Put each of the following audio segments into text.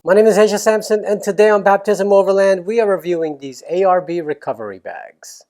My name is Asia Sampson, and today on Baptism Overland, we are reviewing these ARB Recovery Bags.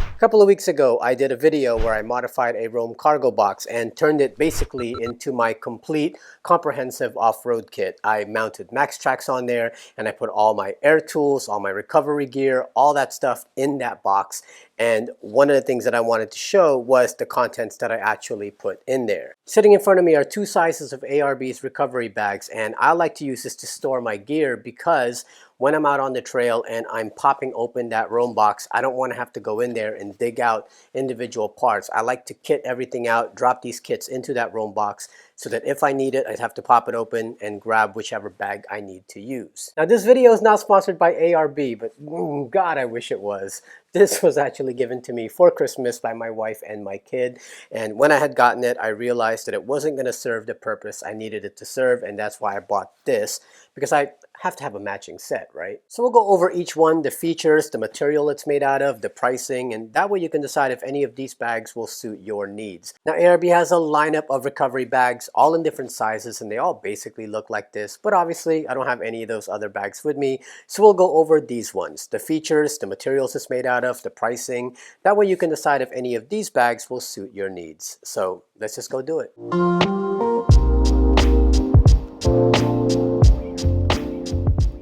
A couple of weeks ago, I did a video where I modified a Roam cargo box and turned it basically into my complete comprehensive off-road kit. I mounted Max Tracks on there and I put all my air tools, all my recovery gear, all that stuff in that box. And one of the things that I wanted to show was the contents that I actually put in there. Sitting in front of me are two sizes of ARB's recovery bags, and I like to use this to store my gear because when I'm out on the trail and I'm popping open that Roam box, I don't want to have to go in there and dig out individual parts. I like to kit everything out, drop these kits into that Roam box so that if I need it, I'd have to pop it open and grab whichever bag I need to use. Now, this video is not sponsored by ARB, but God, I wish it was. This was actually given to me for Christmas by my wife and my kid. And when I had gotten it, I realized that it wasn't going to serve the purpose I needed it to serve. And that's why I bought this, because I have to have a matching set, right? So we'll go over each one, the features, the material it's made out of, the pricing, and that way you can decide if any of these bags will suit your needs. Now, ARB has a lineup of recovery bags, all in different sizes, and they all basically look like this. But obviously, I don't have any of those other bags with me. So we'll go over these ones, the features, the materials it's made out of, the pricing. That way you can decide if any of these bags will suit your needs. So let's just go do it.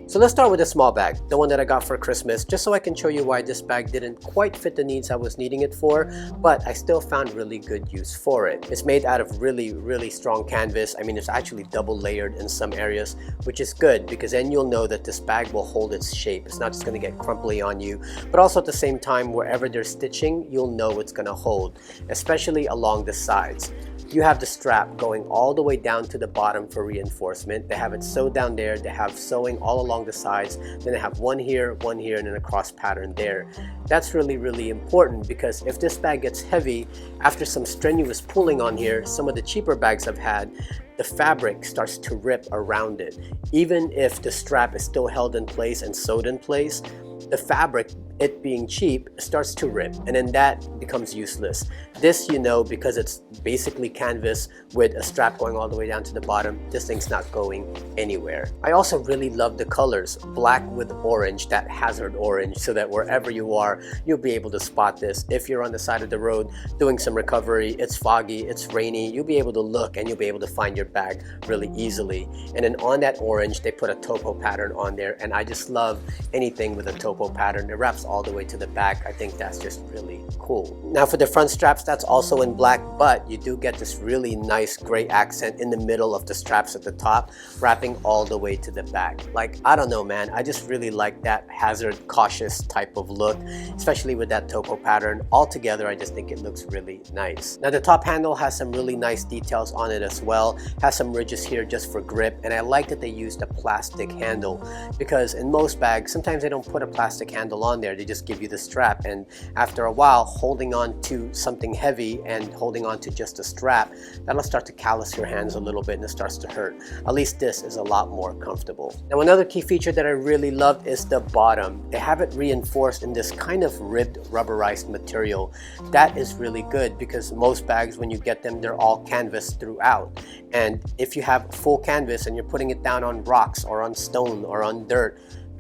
So let's start with the small bag, the one that I got for Christmas, just so I can show you why this bag didn't quite fit the needs I was needing it for, but I still found really good use for it. It's made out of really strong canvas. I mean, it's actually double layered in some areas, which is good because then you'll know that this bag will hold its shape. It's not just going to get crumply on you, but also at the same time, wherever there's stitching, you'll know it's going to hold, especially along the sides. You have the strap going all the way down to the bottom for reinforcement. They have it sewed down there. They have sewing all along the sides. Then they have one here, and then a cross pattern there. That's really important because if this bag gets heavy, after some strenuous pulling on here, some of the cheaper bags I've had, the fabric starts to rip around it. Even if the strap is still held in place and sewed in place, the fabric, it being cheap, starts to rip, and then that becomes useless. This, you know, because it's basically canvas with a strap going all the way down to the bottom, this thing's not going anywhere. I also really love the colors, black with orange, that hazard orange, so that wherever you are, you'll be able to spot this. If you're on the side of the road doing some recovery, it's foggy, it's rainy, you'll be able to look and you'll be able to find your bag really easily. And then on that orange, they put a topo pattern on there, and I just love anything with a topo pattern. It wraps all the way to the back. I think that's just really cool. Now for the front straps, that's also in black, but you do get this really nice gray accent in the middle of the straps at the top, wrapping all the way to the back. Like, I don't know, man, I just really like that hazard cautious type of look, especially with that topo pattern. Altogether, I just think it looks really nice. Now the top handle has some really nice details on it as well, has some ridges here just for grip, and I like that they used a plastic handle because in most bags, sometimes they don't put a plastic handle on there. They just give you the strap, and after a while, holding on to something heavy and holding on to just a strap, that'll start to callous your hands a little bit and it starts to hurt. At least this is a lot more comfortable. Now another key feature that I really loved is the bottom. They have it reinforced in this kind of ribbed rubberized material. That is really good because most bags, when you get them, they're all canvas throughout, and if you have full canvas and you're putting it down on rocks or on stone or on dirt,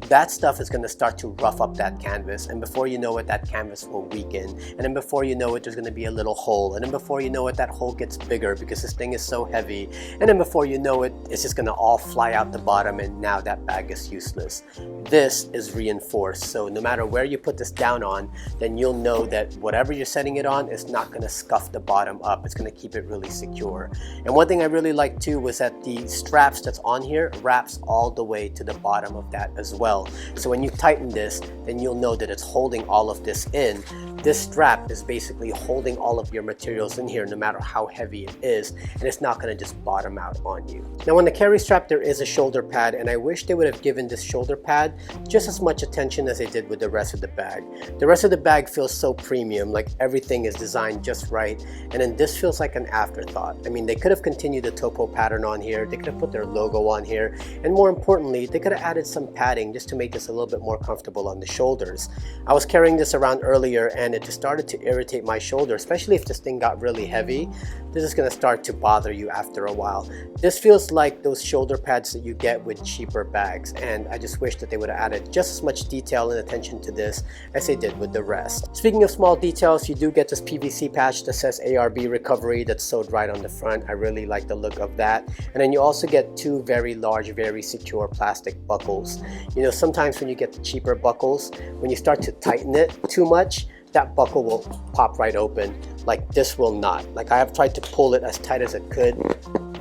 that stuff is going to start to rough up that canvas, and before you know it, that canvas will weaken, and then before you know it, there's going to be a little hole, and then before you know it, that hole gets bigger because this thing is so heavy, and then before you know it, it's just going to all fly out the bottom, and now that bag is useless. This is reinforced, so no matter where you put this down on, then you'll know that whatever you're setting it on is not going to scuff the bottom up. It's going to keep it really secure. And one thing I really like too was that the straps that's on here wraps all the way to the bottom of that as well. So when you tighten this, then you'll know that it's holding all of this in. This strap is basically holding all of your materials in here no matter how heavy it is, and it's not going to just bottom out on you. Now on the carry strap there is a shoulder pad, and I wish they would have given this shoulder pad just as much attention as they did with the rest of the bag. The rest of the bag feels so premium, like everything is designed just right, and then this feels like an afterthought. I mean, they could have continued the topo pattern on here, they could have put their logo on here, and more importantly, they could have added some padding just to make this a little bit more comfortable on the shoulders. I was carrying this around earlier and it just started to irritate my shoulder, especially if this thing got really heavy. This is going to start to bother you after a while. This feels like those shoulder pads that you get with cheaper bags, and I just wish that they would have added just as much detail and attention to this as they did with the rest. Speaking of small details, you do get this PVC patch that says ARB Recovery that's sewed right on the front. I really like the look of that. And then you also get two very large, very secure plastic buckles. You know, sometimes when you get the cheaper buckles, when you start to tighten it too much, that buckle will pop right open. Like this will not. Like I have tried to pull it as tight as it could,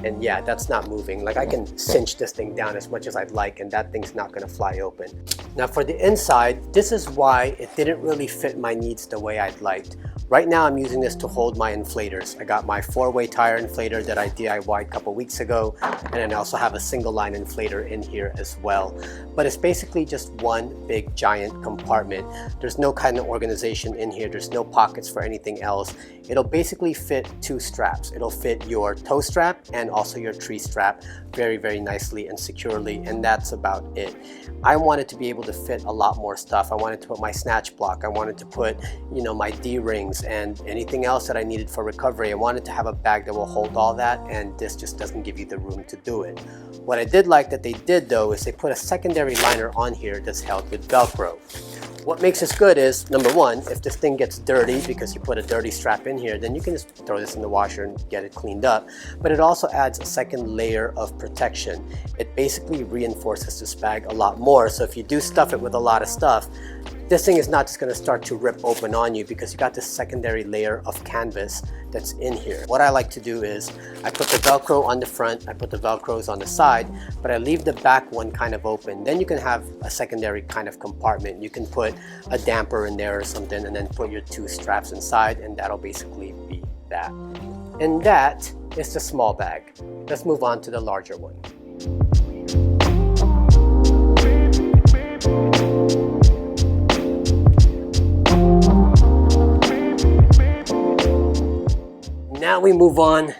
and yeah, that's not moving. Like I can cinch this thing down as much as I'd like, and that thing's not gonna fly open. Now for the inside, this is why it didn't really fit my needs the way I'd liked. Right now I'm using this to hold my inflators. I got my 4-way tire inflator that I DIY'd a couple weeks ago, and then I also have a single line inflator in here as well. But it's basically just one big giant compartment. There's no kind of organization in here. There's no pockets for anything else. It'll basically fit two straps. It'll fit your toe strap and also your tree strap very, very nicely and securely, and that's about it. I wanted to be able to fit a lot more stuff. I wanted to put my snatch block. I wanted to put, you know, my D-rings and anything else that I needed for recovery. I wanted to have a bag that will hold all that, and this just doesn't give you the room to do it. What I did like that they did though is they put a secondary liner on here that's held with Velcro. What makes this good is, number one, if this thing gets dirty because you put a dirty strap in here, then you can just throw this in the washer and get it cleaned up. But it also adds a second layer of protection. It basically reinforces this bag a lot more. So if you do stuff it with a lot of stuff, this thing is not just going to start to rip open on you because you got this secondary layer of canvas that's in here. What I like to do is I put the Velcro on the front, I put the Velcros on the side, but I leave the back one kind of open. Then you can have a secondary kind of compartment. You can put a damper in there or something and then put your two straps inside, and that'll basically be that. And that is the small bag. Let's move on to the larger one. Now we move on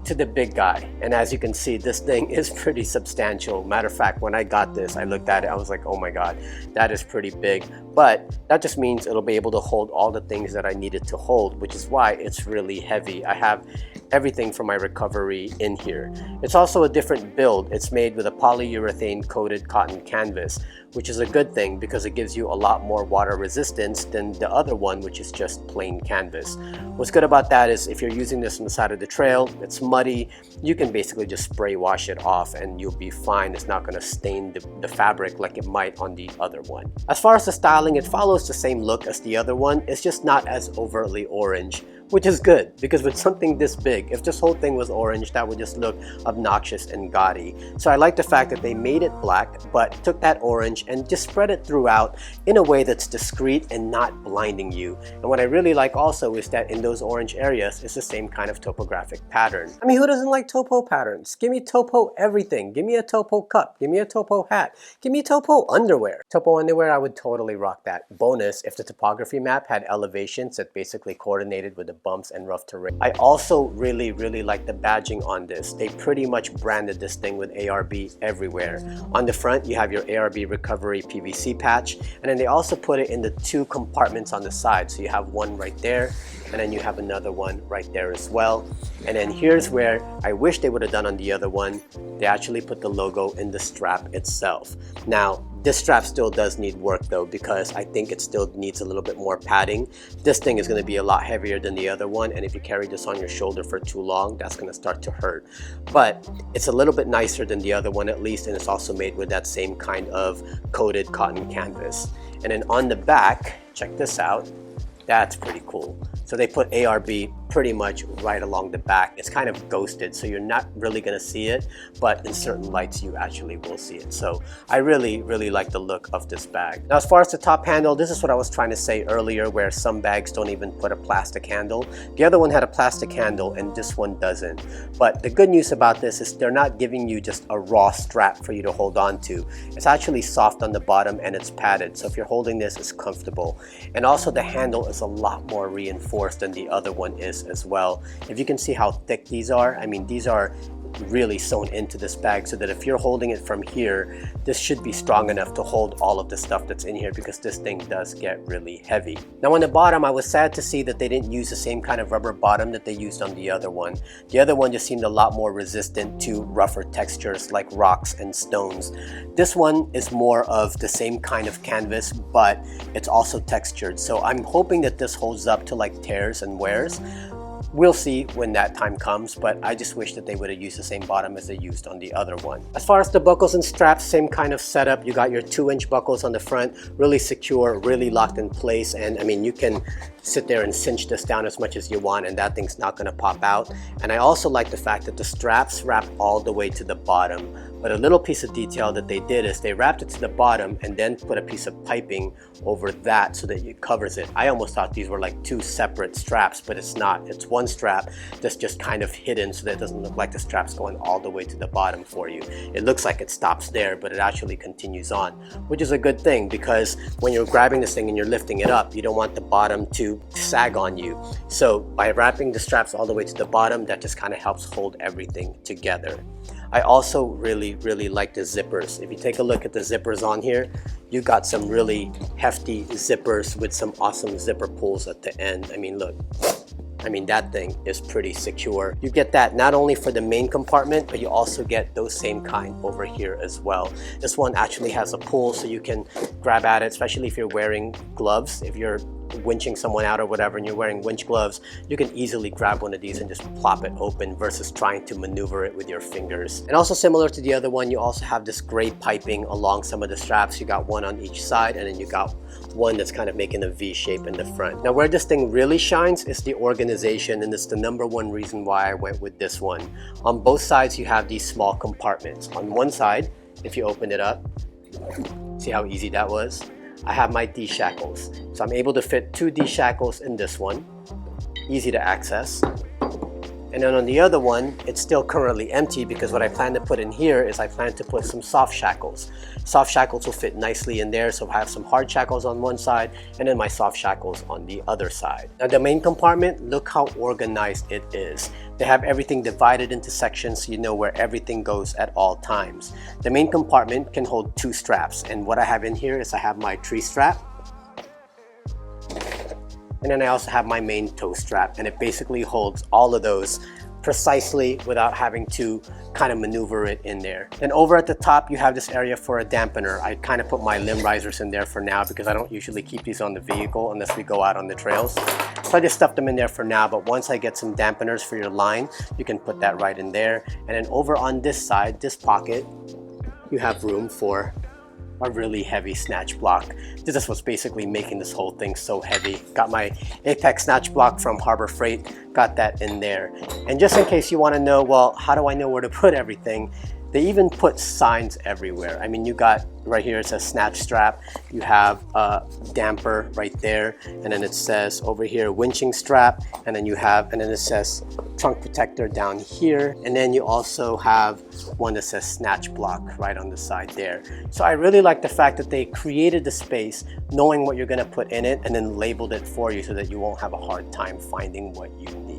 to the big guy, and as you can see, this thing is pretty substantial. Matter of fact, when I got this, I looked at it, I was like, oh my god, that is pretty big. But that just means it'll be able to hold all the things that I needed to hold, which is why it's really heavy. I have everything for my recovery in here. It's also a different build. It's made with a polyurethane coated cotton canvas, which is a good thing because it gives you a lot more water resistance than the other one, which is just plain canvas. What's good about that is if you're using this on the side of the trail, it's muddy, you can basically just spray wash it off and you'll be fine. It's not going to stain the fabric like it might on the other one. As far as the styling, it follows the same look as the other one. It's just not as overtly orange, which is good because with something this big, if this whole thing was orange, that would just look obnoxious and gaudy. So I like the fact that they made it black but took that orange and just spread it throughout in a way that's discreet and not blinding you. And what I really like also is that in those orange areas, it's the same kind of topographic pattern. I mean, who doesn't like topo patterns? Give me topo everything. Give me a topo cup. Give me a topo hat. Give me topo underwear. Topo underwear, I would totally rock that. Bonus, if the topography map had elevations that basically coordinated with the bumps and rough terrain. I also really like the badging on this. They pretty much branded this thing with ARB everywhere. On the front, you have your ARB Recovery PVC patch, and then they also put it in the two compartments on the side. So you have one right there, and then you have another one right there as well. And then here's where I wish they would have done on the other one. They actually put the logo in the strap itself. Now, this strap still does need work though, because I think it still needs a little bit more padding. This thing is going to be a lot heavier than the other one, and if you carry this on your shoulder for too long, that's going to start to hurt. But it's a little bit nicer than the other one at least, and it's also made with that same kind of coated cotton canvas. And then on the back, check this out. That's pretty cool. So they put ARB pretty much right along the back. It's kind of ghosted, so you're not really gonna see it, but in certain lights you actually will see it. So I really like the look of this bag. Now, as far as the top handle, this is what I was trying to say earlier, where some bags don't even put a plastic handle. The other one had a plastic handle and this one doesn't. But the good news about this is they're not giving you just a raw strap for you to hold on to. It's actually soft on the bottom and it's padded, so if you're holding this, it's comfortable. And also the handle is a lot more reinforced than the other one is as well. If you can see how thick these are, I mean, these are really sewn into this bag, so that if you're holding it from here, this should be strong enough to hold all of the stuff that's in here, because this thing does get really heavy. Now on the bottom, I was sad to see that they didn't use the same kind of rubber bottom that they used on the other one. The other one just seemed a lot more resistant to rougher textures like rocks and stones. This one is more of the same kind of canvas, but it's also textured, so I'm hoping that this holds up to like tears and wears. We'll see when that time comes, but I just wish that they would have used the same bottom as they used on the other one. As far as the buckles and straps, same kind of setup. You got your 2-inch buckles on the front, really secure, really locked in place, and I mean, you can sit there and cinch this down as much as you want and that thing's not going to pop out. And I also like the fact that the straps wrap all the way to the bottom. But a little piece of detail that they did is they wrapped it to the bottom and then put a piece of piping over that so that it covers it. I almost thought these were like 2 separate straps, but it's not. It's one strap that's just kind of hidden so that it doesn't look like the strap's going all the way to the bottom for you. It looks like it stops there, but it actually continues on, which is a good thing, because when you're grabbing this thing and you're lifting it up, you don't want the bottom to sag on you. So by wrapping the straps all the way to the bottom, that just kind of helps hold everything together. I also really like the zippers. If you take a look at the zippers on here, you got some really hefty zippers with some awesome zipper pulls at the end. I mean, look. I mean, that thing is pretty secure. You get that not only for the main compartment, but you also get those same kind over here as well. This one actually has a pull, so you can grab at it, especially if you're wearing gloves. If you're winching someone out or whatever and you're wearing winch gloves, you can easily grab one of these and just plop it open versus trying to maneuver it with your fingers. And also similar to the other one, you also have this gray piping along some of the straps. You got one on each side, and then you got one that's kind of making a V shape in the front. Now where this thing really shines is the organization, and it's the #1 reason why I went with this one. On both sides you have these small compartments. On one side, if you open it up, see how easy that was? I have my D shackles. So I'm able to fit 2 D shackles in this one. Easy to access. And then on the other one, it's still currently empty, because what I plan to put in here is I plan to put some soft shackles. Soft shackles will fit nicely in there, so I have some hard shackles on one side and then my soft shackles on the other side. Now the main compartment, look how organized it is. They have everything divided into sections so you know where everything goes at all times. The main compartment can hold 2 straps, and what I have in here is I have my tree strap, and then I also have my main toe strap, and it basically holds all of those precisely without having to kind of maneuver it in there. Then over at the top, you have this area for a dampener. I kind of put my limb risers in there for now because I don't usually keep these on the vehicle unless we go out on the trails. So I just stuffed them in there for now, but once I get some dampeners for your line, you can put that right in there. And then over on this side, this pocket, you have room for a really heavy snatch block. This is what's basically making this whole thing so heavy. Got my Apex snatch block from Harbor Freight, got that in there. And just in case you want to know, well, how do I know where to put everything? They even put signs everywhere. I mean, you got right here, it says snatch strap. You have a damper right there. And then it says over here, winching strap. And then and then it says trunk protector down here. And then you also have one that says snatch block right on the side there. So I really like the fact that they created the space knowing what you're gonna put in it and then labeled it for you so that you won't have a hard time finding what you need.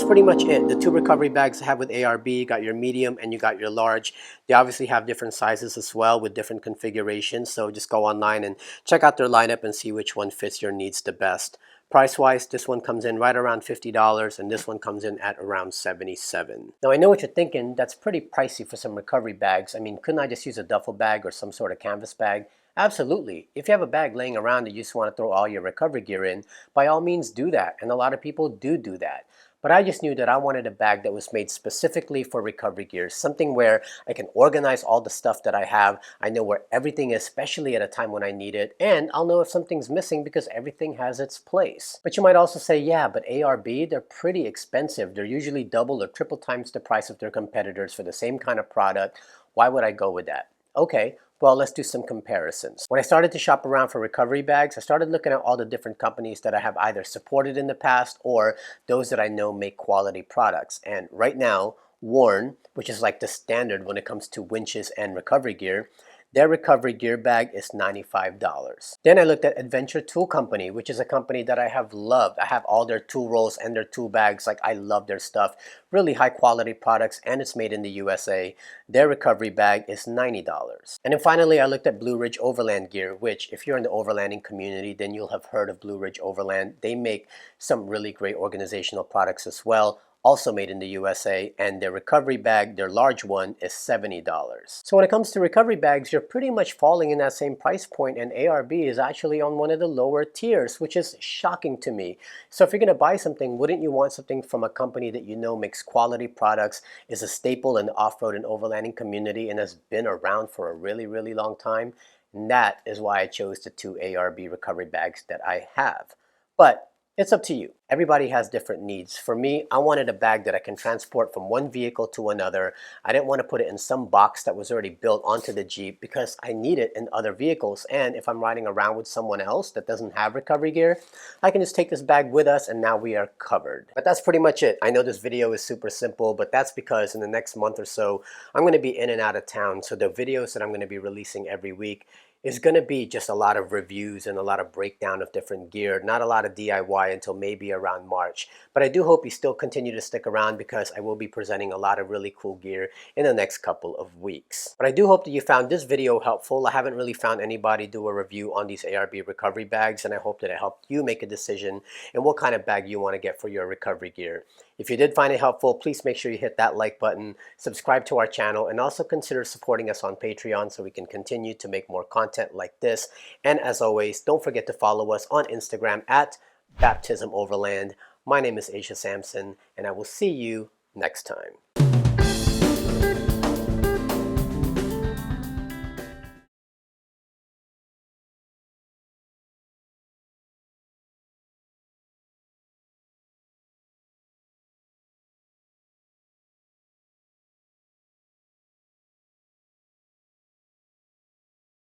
pretty much it. The two recovery bags I have with ARB, you got your medium and you got your large. They obviously have different sizes as well with different configurations. So just go online and check out their lineup and see which one fits your needs the best. Price-wise, this one comes in right around $50 and this one comes in at around $77. Now I know what you're thinking, that's pretty pricey for some recovery bags. I mean, couldn't I just use a duffel bag or some sort of canvas bag? Absolutely. If you have a bag laying around that you just want to throw all your recovery gear in, by all means do that. And a lot of people do that. But I just knew that I wanted a bag that was made specifically for recovery gear, something where I can organize all the stuff that I have. I know where everything is, especially at a time when I need it, and I'll know if something's missing because everything has its place. But you might also say, yeah, but ARB, they're pretty expensive. They're usually double or triple times the price of their competitors for the same kind of product. Why would I go with that? Okay. Well, let's do some comparisons. When I started to shop around for recovery bags, I started looking at all the different companies that I have either supported in the past or those that I know make quality products. And right now, Warren, which is like the standard when it comes to winches and recovery gear, their recovery gear bag is $95. Then I looked at Adventure Tool Company, which is a company that I have loved. I have all their tool rolls and their tool bags. Like, I love their stuff. Really high quality products, and it's made in the USA. Their recovery bag is $90. And then finally, I looked at Blue Ridge Overland Gear, which if you're in the overlanding community, then you'll have heard of Blue Ridge Overland. They make some really great organizational products as well, also made in the USA, and their recovery bag, their large one, is $70. So when it comes to recovery bags, you're pretty much falling in that same price point, and ARB is actually on one of the lower tiers, which is shocking to me. So if you're going to buy something, wouldn't you want something from a company that you know makes quality products, is a staple in the off-road and overlanding community, and has been around for a really, really long time? And that is why I chose the two ARB recovery bags that I have. But it's up to you. Everybody has different needs. For me, I wanted a bag that I can transport from one vehicle to another. I didn't want to put it in some box that was already built onto the Jeep because I need it in other vehicles. And if I'm riding around with someone else that doesn't have recovery gear, I can just take this bag with us and now we are covered. But that's pretty much it. I know this video is super simple, but that's because in the next month or so, I'm going to be in and out of town. So the videos that I'm going to be releasing every week is going to be just a lot of reviews and a lot of breakdown of different gear, not a lot of DIY until maybe around March. But I do hope you still continue to stick around because I will be presenting a lot of really cool gear in the next couple of weeks. But I do hope that you found this video helpful. I haven't really found anybody do a review on these ARB recovery bags, and I hope that it helped you make a decision in what kind of bag you want to get for your recovery gear. If you did find it helpful, please make sure you hit that like button, subscribe to our channel, and also consider supporting us on Patreon so we can continue to make more content like this. And as always, don't forget to follow us on Instagram at Baptism Overland. My name is Asia Sampson, and I will see you next time.